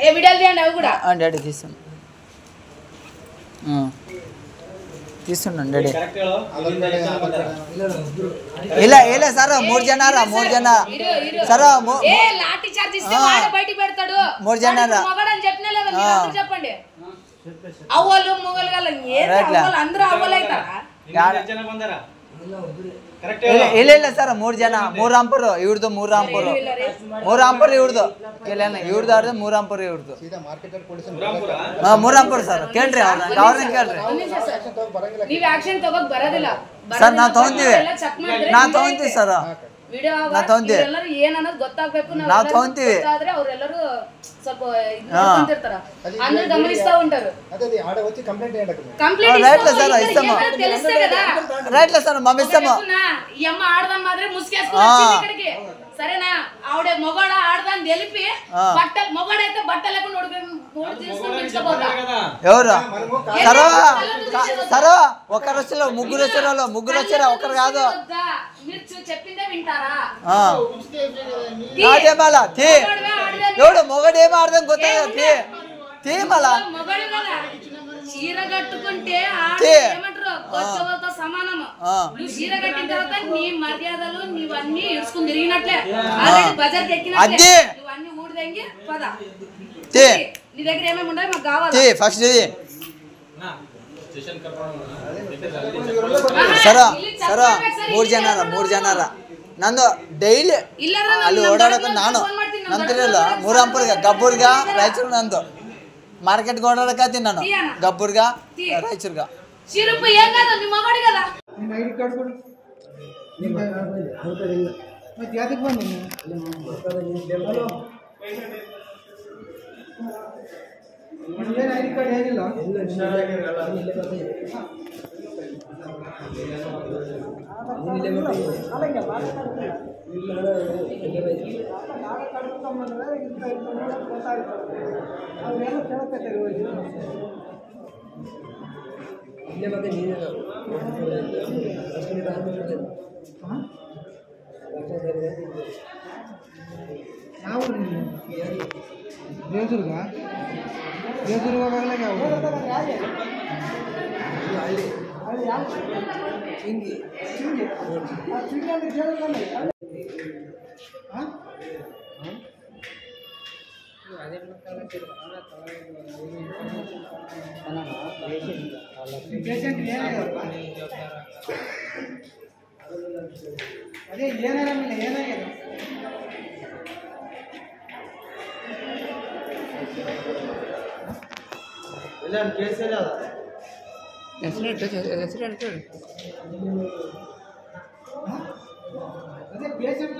ఏ వీడియోలు తీయండి అవి కూడా డాడీ తీస్తాను తీస్తున్నాను డాడీ ಇಲ್ಲ ಇಲ್ಲ ಸರ್ 3 ಜನ ಸರ್ ఏ లాఠీ చార్జ్ ఇస్తే వాడు బయటికి పెడతాడు 3 జన మగడని చెప్పనే లేదా మీరు చెప్పండి అవ్వలు మొగలు గల ఏ అవ్వలు అందరూ అవ్వలు అయితారా ಇಲ್ಲ ಇಲ್ಲ ಸರ್ 3 ಜನ 3 ರಾಂಪುರ ಇವ್ರದು 3 ರಾಂಪುರ 3 ರಾಂಪುರ ಇವ್ರದು ಇಲ್ಲ ಇವ್ರದು ಆದ್ರೆ 3 ರಾಂಪುರ ಇವ್ರದು ಸೀದಾ ಮಾರ್ಕೆಟ್ ಅಲ್ಲಿ ಕೊಡಿಸಿ 3 ರಾಂಪುರ ಸರ್ ಕೇಳ್ರಿ ಅವ್ರನ್ನ ಕೇಳ್ರಿ ನೀವು ಆಕ್ಷನ್ ತಗೋಕ್ ಬರೋದಿಲ್ಲ ಸರ್ ನಾವು ತಗೊಂತೀವಿ ಸರ್ ವಿಡಿಯೋ ಎಲ್ಲರೂ ಏನ್ ಅನ್ನೋದು ಗೊತ್ತಾಗಬೇಕು ನಾವು ತಗೊಂತೀವಿ ಆದ್ರೆ ಅವರೆಲ್ಲರೂ ಸ್ವಲ್ಪ ನೋಡ್ತಿರ್ತಾರ ಅಂದ್ರೆ ಗಮನಿಸ್ತಾ ఉంటారు అదే ఆడ వచ్చి కంప్లైంట్ చేయడానికి రైట్ సర్ ఇస్తాము తెలుస్తే కదా రైట్ సర్ మమ్మ ఇస్తాము ఈ అమ్మ ఆడదాం మాత్రం ముసుకేసుకొని వచ్చింది ఇక్కడికి సరేనా ఆవిడ మొగడ ఆడదాం తెలిపి బట్టలు మొగడైతే బట్టలకు నోడి తీసుకొని పిలుచుకోపోతా ఎవరు సరో ఒకరు వచ్చారు ముగ్గురు వచ్చారు ఒకరు కాదు మీరు చెప్పిందే వింటారా అదే మళ్ళా తీ ఎవడు మొగడేమో అర్థం కొత్త తీ మళ్ళా మొగడు కదా చీర కట్టుకుంటే ఏమంటారు కొత్తతో సమానము నువ్వు చీర కట్టిన తర్వాత నీ మర్యాదలు నీవన్నీ ఇడుచుకుని తిరిగినట్లే బజార్కి ఎక్కినట్లే నువ్వన్నీ ఊడిదెంగి పద నీ దగ్గర ఏమేమి ఉండాలి మాకు కావాలి ఫస్ట్ ಸರ 3 ಜನರ ನಂದು ಡೈಲಿ ಅಲ್ಲಿ ಓಡಾಡಕ ನಾನು ನಂತಿರಲ್ಲ 3 ರಾಂಪುರ್ಗ ಗಬ್ಬೂರ್ಗ ರಾಯಚೂರು ನಂದು ಮಾರ್ಕೆಟ್ಗೆ ಓಡಾಡಕತ್ತೀನಿ ನಾನು ಗಬ್ಬೂರ್ಗ ರಾಯಚೂರ್ಗ ಶಿರಪ್ಪ ಏನ್ ಕಾದ ನಿಮ್ಮ ಮಗಡಿ ಕದ ನಿಮ್ಮ ಐಡಿ ಕಾರ್ಡ್ ಕೊಡು ಮತ್ತೆ ಯಾಕೆ ಬಂದಿ ಹಲೋ ಏನು ಐಡಿ ಕಾರ್ಡ್ ಏನಿಲ್ಲ ಬೇಜುರ್ಗ ಅದೇ ಏನಾರಲ್ಲ ಏನಾಗಿದೆ ಇಲ್ಲ ಕೇಸ್ ಇಲ್ಲ ಅದೇ ಪೇಷಂಟ್